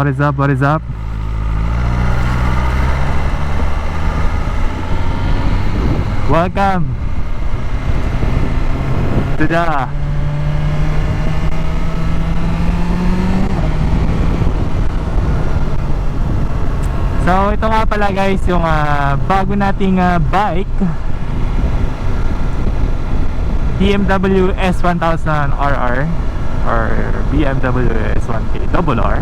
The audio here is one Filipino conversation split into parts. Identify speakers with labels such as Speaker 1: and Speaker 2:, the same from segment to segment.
Speaker 1: What is up? What is up? Welcome to the So ito nga pala guys yung bago nating bike, BMW S1000 RR or BMW S1K RR.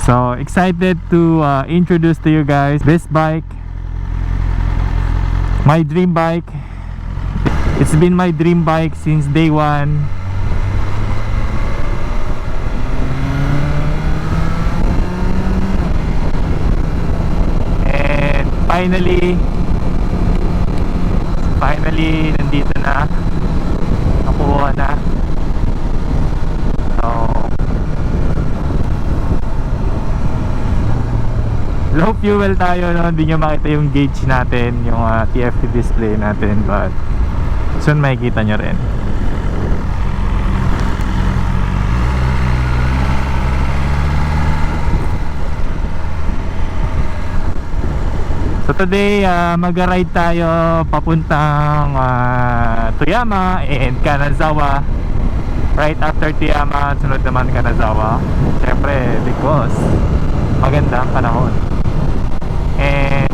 Speaker 1: So excited to introduce to you guys this bike, my dream bike. It's been my dream bike since day one. And finally nandito na, nakuha na. So low fuel tayo, no? Hindi nyo makita yung gauge natin, yung TFT display natin, but soon makikita nyo rin. So today mag-ride tayo papuntang Toyama and Kanazawa. Right after Toyama, sunod naman Kanazawa. Siyempre because maganda ang panahon. And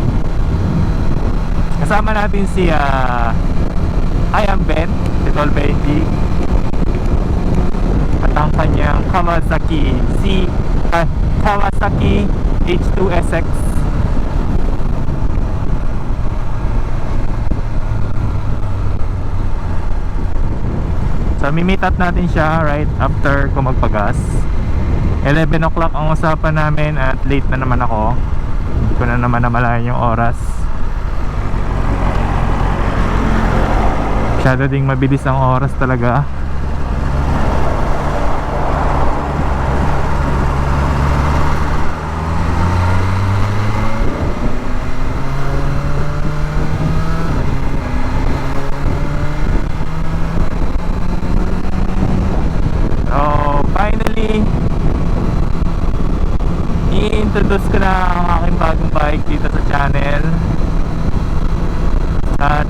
Speaker 1: kasama natin si I am Ben, si Tol Benji, at ang kanyang Kawasaki Kawasaki H2SX. So mi-meet up natin siya right after ko magpagas. 11 o'clock ang usapan namin at late na naman ako. Hindi ko na naman namalayan yung oras. Masyado ding mabilis ang oras talaga. So finally i-introduce ko na ang aking bagong bike dito sa channel. At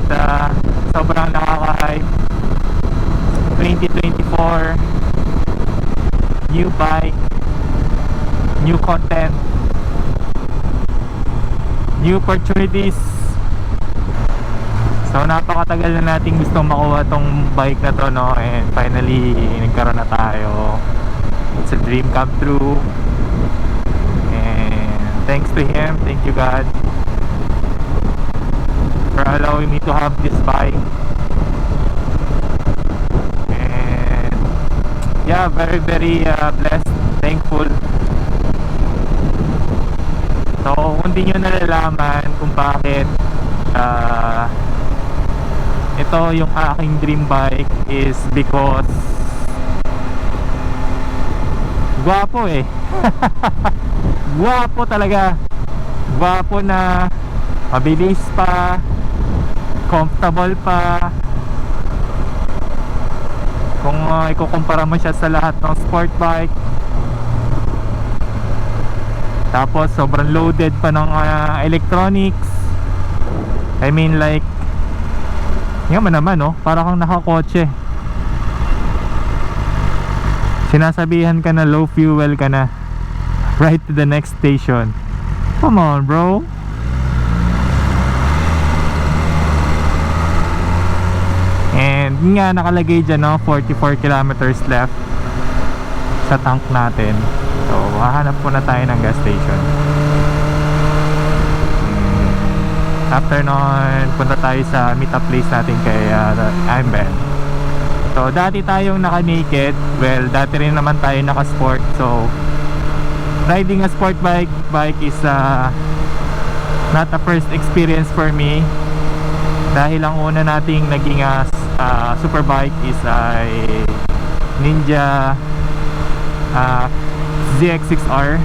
Speaker 1: sobrang nakaka-hype. 2024, new bike, new content, new opportunities. So napakatagal na nating gustong makuha tong bike na to, no? And finally nagkaroon na tayo. It's a dream come true. Thanks to him, thank you God for allowing me to have this bike. And yeah, very blessed, thankful. So kung di nyo nalalaman kung bakit ito yung aking dream bike is because gwapo eh. Gwapo talaga. Gwapo na, mabilis pa, comfortable pa. Kung ikukumpara mo siya sa lahat ng sport bike. Tapos sobrang loaded pa ng electronics. I mean like, yun naman, no? Para kang nakakotse. Sinasabihan ka na low fuel ka na, right to the next station. Come on bro. And nga nakalagay dyan, no? 44 kilometers left sa tank natin. So hahanap po na tayo ng gas station. After nun, punta tayo sa meet up place natin kay I'm Ben. So dati tayong naka-naked. Well, dati rin naman tayo naka-sport. So riding a sport bike is not a first experience for me. Dahil ang una nating naging super bike is Ninja ZX6R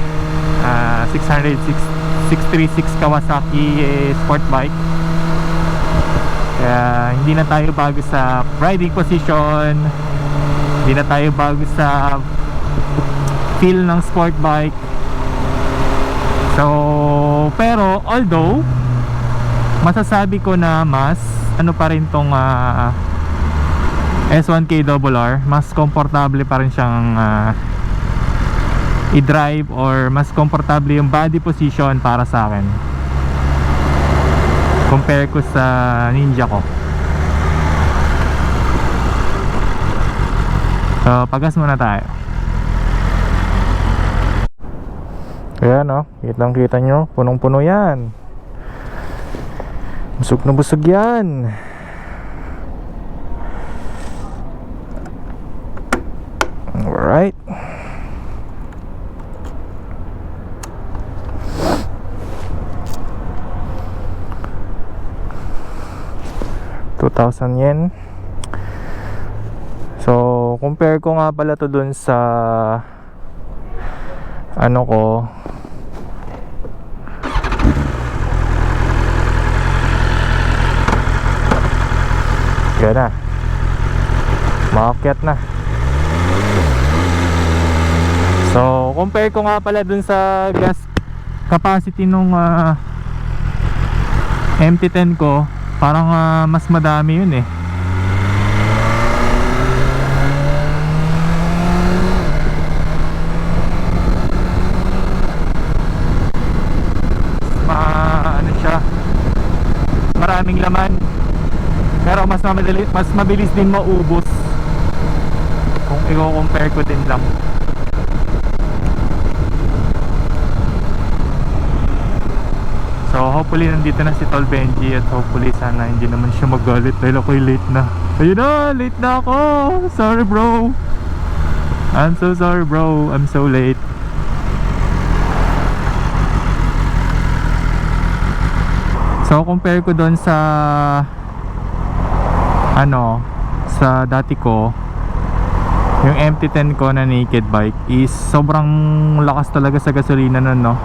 Speaker 1: 636 Kawasaki sport bike. Kaya hindi na tayo bago sa riding position, Hindi na tayo bago sa feel ng sport bike. So, pero although masasabi ko na mas ano pa rin tong S1KRR, mas komportable pa rin siyang i-drive, or mas komportable yung body position para sa akin compare ko sa Ninja ko. So, pagas muna tayo. Ayan o, kitang-kita nyo, punong-puno yan. Busog na busog yan. Alright. ₱2,000. So, compare ko nga pala to dun sa ano ko, yan na, maakyat na. So, compare ko nga pala dun sa gas capacity nung MT-10 ko, parang mas madami yun eh. Ano siya, maraming laman, pero mas mabilis din maubos kung i-compare ko din lang. So hopefully nandito na si Tol Benji, at hopefully sana hindi naman siya magalit dahil ako'y late na. Ayun na, late na ako. Sorry bro, I'm so sorry bro, I'm so late. So compare ko doon sa ano, sa dati ko, yung MT-10 ko na naked bike is sobrang lakas talaga sa gasolina nun, no?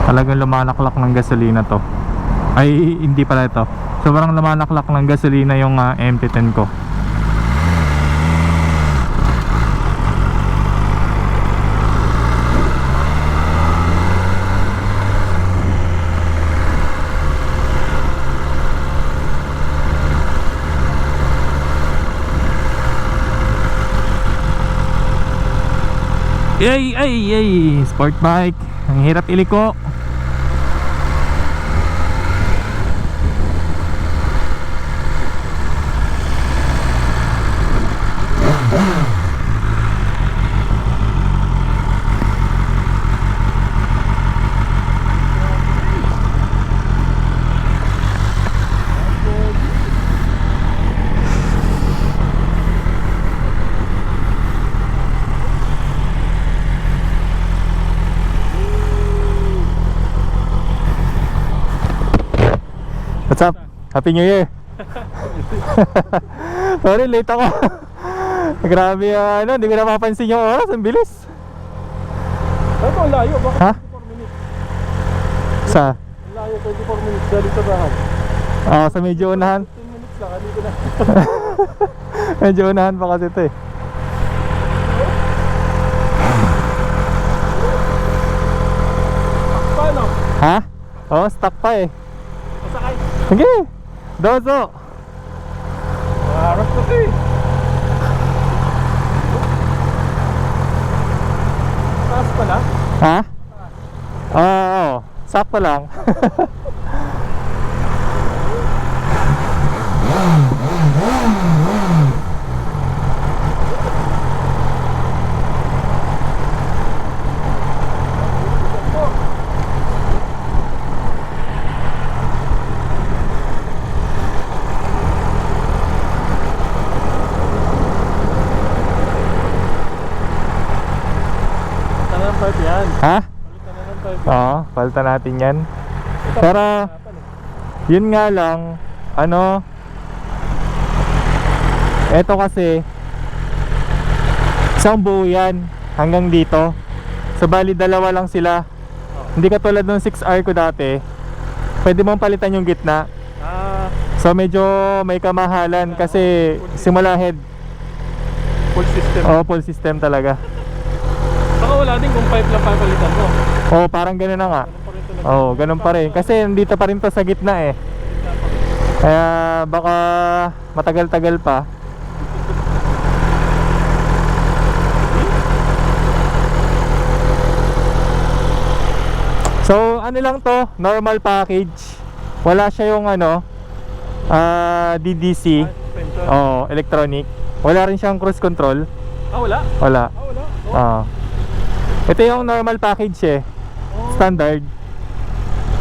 Speaker 1: Talagang lumalaklak ng gasolina to. Ay, hindi pala ito. Sobrang lumalaklak ng gasolina yung MT-10 ko. Yay! Sport bike. Ang hirap iliko. What's up? Happy New Year. Sorry, late ako. Grabe, hindi ko napapansin yung oras. Ang bilis.
Speaker 2: Ito, ang layo. Bakit
Speaker 1: Ha?
Speaker 2: 24 minutes?
Speaker 1: Sa?
Speaker 2: Ang layo, 24 minutes. Dali sa bahay.
Speaker 1: Sa medyo unahan.
Speaker 2: 10 minutes lang, hindi ko na.
Speaker 1: Medyo unahan pa kasi ito eh.
Speaker 2: Paano?
Speaker 1: Ha? Oo, stuck pa eh.
Speaker 2: Masakay.
Speaker 1: Sige, dozo.
Speaker 2: Harap ko ito eh. Taas pala?
Speaker 1: Ha? Oo, sakto lang.
Speaker 2: Yan.
Speaker 1: Ha?
Speaker 2: Palitan na ng type.
Speaker 1: Oo, palitan natin yan. Pero yun nga lang, eto kasi isang buo yan hanggang dito. So bali dalawa lang sila. Hindi katulad ng 6R ko dati, pwede mong palitan yung gitna. So medyo may kamahalan kasi simula head
Speaker 2: Full system.
Speaker 1: Oo, full system talaga.
Speaker 2: Saka wala din kung pipe lang papalitan mo.
Speaker 1: Oo, parang gano'n na nga.
Speaker 2: Ganun pa rin talaga.
Speaker 1: Oo, ganun pa rin. Kasi nandito pa rin to sa gitna eh. Kaya baka matagal-tagal pa. So, ano lang to, normal package. Wala siya yung ano, DDC.
Speaker 2: Suspension.
Speaker 1: Oo, electronic. Wala rin siyang cruise control.
Speaker 2: Ah, wala?
Speaker 1: Wala.
Speaker 2: Ah, wala. Oh.
Speaker 1: Oo. Ito yung normal package eh. Standard.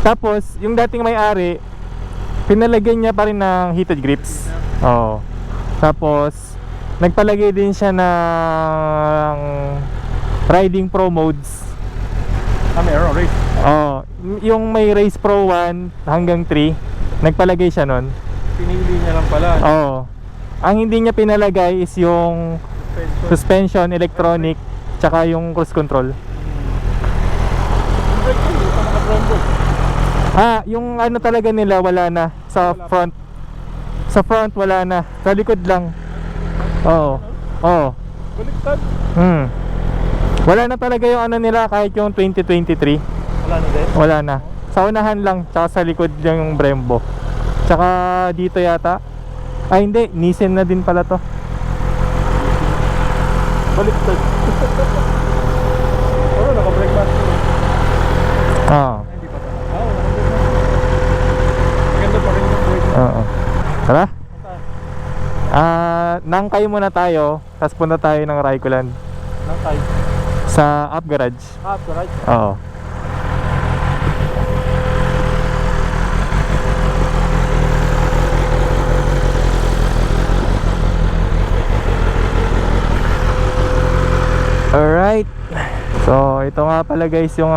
Speaker 1: Tapos, yung dating may-ari, pinalagyan niya pa rin ng heated grips. Oo. Tapos, nagpalagay din siya ng Riding Pro modes.
Speaker 2: Ah, meron. Race.
Speaker 1: Oo. Yung may Race Pro 1 hanggang 3, nagpalagay siya nun.
Speaker 2: Pinili niya lang pala.
Speaker 1: Oo. Ang hindi niya pinalagay is yung suspension, electronic, tsaka yung cruise control.
Speaker 2: Brake yun, hindi pa naka-Brembo.
Speaker 1: Yung ano talaga nila wala na sa front. Sa front wala na. Sa likod lang. Oo. Oo.
Speaker 2: Baliktad.
Speaker 1: Wala na talaga yung ano nila kahit yung 2023.
Speaker 2: Wala na din.
Speaker 1: Wala na. Sa unahan lang, tsaka sa likod lang yung Brembo. Tsaka dito yata. Ay hindi, Nissan na din pala to.
Speaker 2: Baliktad. Oo, naka-brake master.
Speaker 1: Oo.
Speaker 2: Hindi pa pala. Oo, naka-brake master. Maganda pa rin yung brake.
Speaker 1: Oo. Tara.
Speaker 2: Saan?
Speaker 1: Nangkay muna tayo, tapos punta tayo ng Raikulan
Speaker 2: Nang tayo.
Speaker 1: sa Up Garage.
Speaker 2: Ah, right.
Speaker 1: Oo. Alright. So, ito nga pala guys yung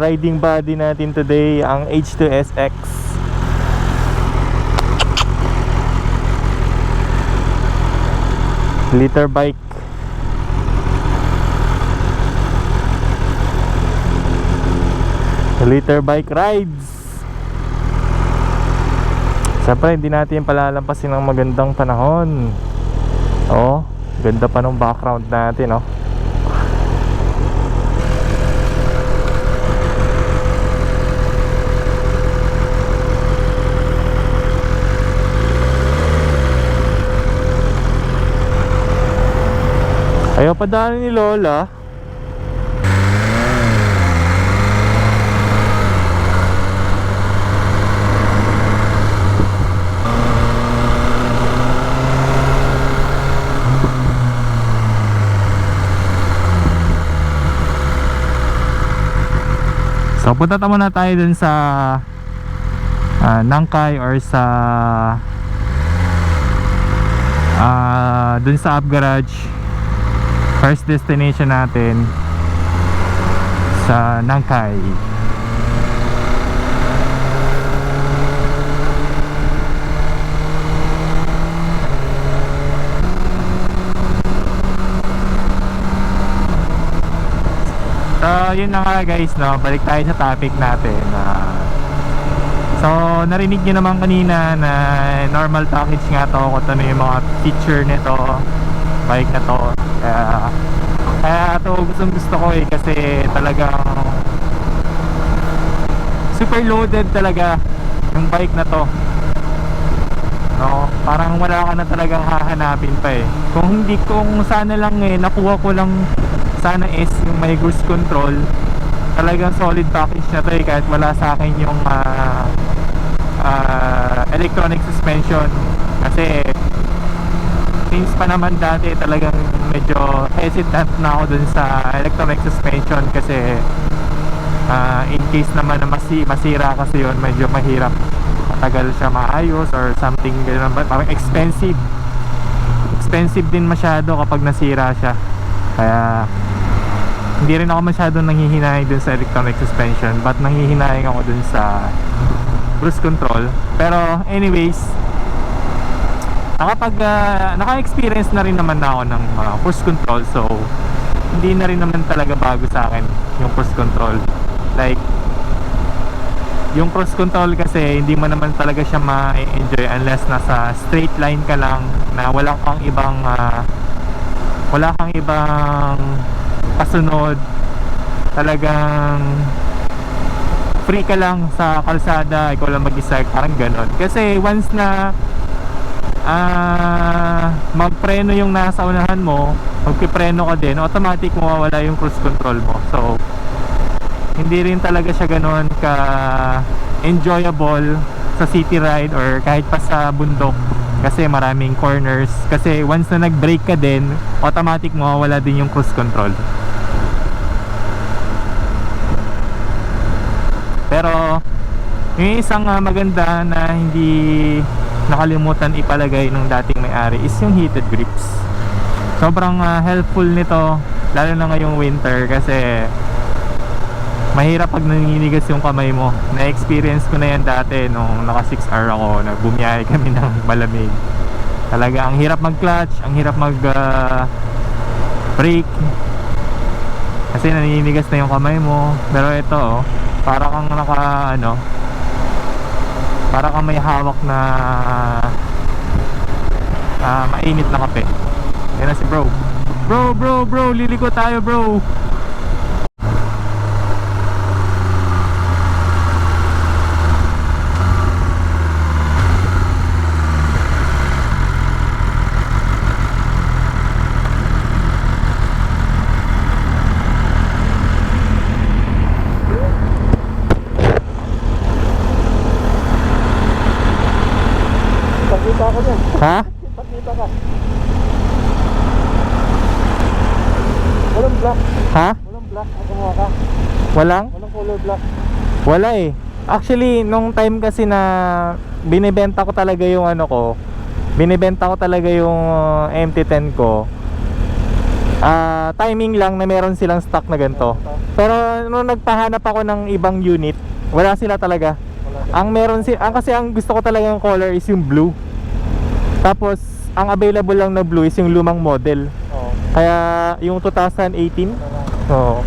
Speaker 1: riding body natin today, ang H2SX. Liter bike. Liter bike rides. Siyempre hindi natin palalampasin ng magandang panahon. Oh, ganda pa ng background natin, oh. Ayaw pa daan ni Lola. So punta muna tayo dun sa Nangkay or sa dun sa Up Garage. First destination natin sa Nangkay. So yun na nga guys, no? Balik tayo sa topic natin. So narinig nyo naman kanina na normal package nga to, kung ano yung mga feature nito bike na to. Kaya ito gusto ko eh, kasi talagang super loaded talaga yung bike na to, no? Parang wala ka na talagang hahanapin pa eh. Kung sana lang eh, nakuha ko lang sana is yung may cruise control. Talagang solid package na to eh, kahit wala sa akin yung electronic suspension. Kasi since pa naman dati talagang medyo hesitant na ako dun sa electronic suspension, kasi in case naman na masira kasi yun, medyo mahirap, matagal siya maayos or something ganun. Parang expensive din masyado kapag nasira siya. Kaya hindi rin ako masyadong nanghihinayang dun sa electronic suspension, but nanghihinayang ako dun sa cruise control. Pero anyways, naka-experience na rin naman ako ng cruise control, so hindi na rin naman talaga bago sa akin yung cruise control. Like yung cruise control kasi hindi mo naman talaga siya ma-enjoy unless nasa straight line ka lang, na walang kang ibang wala kang ibang kasunod, talagang free ka lang sa kalsada, ikaw lang mag-isa, parang ganon. Kasi once na magpreno yung nasa unahan mo, magpipreno ka din, automatic mawawala yung cruise control mo. So hindi rin talaga siya ganon ka enjoyable sa city ride or kahit pa sa bundok, kasi maraming corners. Kasi once na nag-brake ka din, automatic mawawala din yung cruise control. Pero yung isang maganda na hindi nakalimutan ipalagay ng dating may-ari is yung heated grips. Sobrang helpful nito, lalo na ngayong winter, kasi mahirap pag naninigas yung kamay mo. Na-experience ko na yan dati nung naka 6 hour ako, nagbumiyahe kami ng malamig. Talaga ang hirap mag-clutch, ang hirap mag-brake, kasi naninigas na yung kamay mo. Pero ito para kang para kang may hawak na mainit na kape. Yan na si bro. Bro, liliko tayo bro.
Speaker 2: Pakita ko yan.
Speaker 1: Ha?
Speaker 2: Pakita ka. Walang black.
Speaker 1: Ha?
Speaker 2: Walang black. Ang kumuha ka.
Speaker 1: Walang?
Speaker 2: Walang color black.
Speaker 1: Wala eh. Actually, nung time kasi na binibenta ko talaga yung binibenta ko talaga yung MT-10 ko, timing lang na meron silang stock na ganito. Pero nung nagpahanap ako ng ibang unit, wala sila talaga. Ang meron kasi ang gusto ko talaga yung color is yung blue. Tapos ang available lang na blue is yung lumang model.
Speaker 2: Oo.
Speaker 1: Kaya yung 2018. Oo.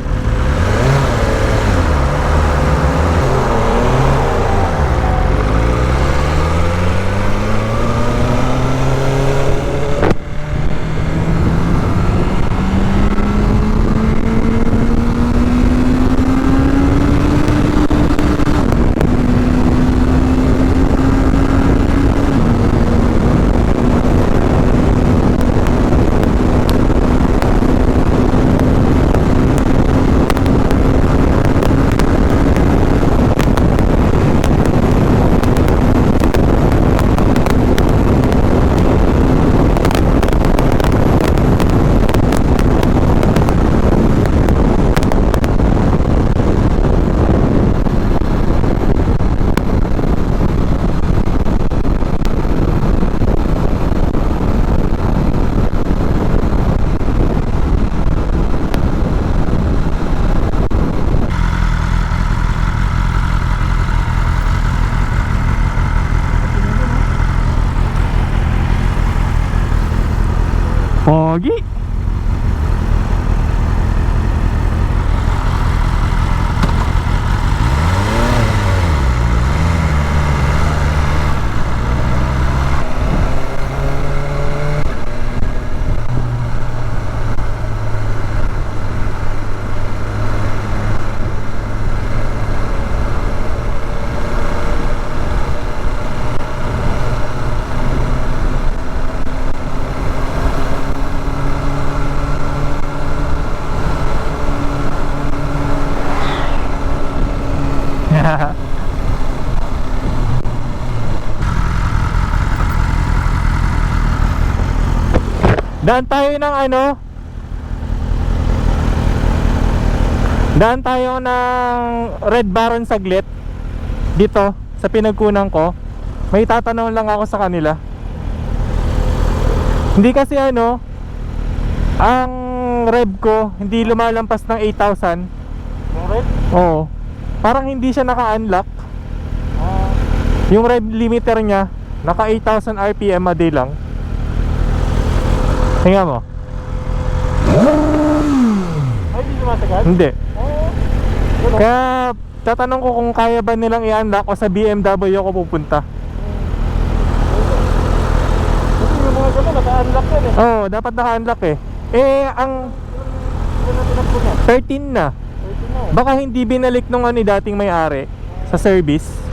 Speaker 1: Pogi. Daan tayo ng daan tayo ng Red Baron saglit dito sa pinagkunan ko. May tatanong lang ako sa kanila. Hindi kasi ang rev ko hindi lumalampas ng 8,000.
Speaker 2: Yung red?
Speaker 1: Oo. Parang hindi siya naka-unlock. Yung rev limiter niya naka 8,000 RPM a day lang. Tingnan mo.
Speaker 2: Ay, hindi lumatagal?
Speaker 1: Hindi.
Speaker 2: Oo.
Speaker 1: Kaya tatanong ko kung kaya ba nilang i-unlock o sa BMW ako pupunta.
Speaker 2: Kasi yung mga gano'n, naka-unlock yan eh.
Speaker 1: Oo, dapat naka-unlock eh. Ang
Speaker 2: Ano natin ang puno?
Speaker 1: 13 na.
Speaker 2: 30 na.
Speaker 1: Baka hindi binalik nung dating may-ari sa service.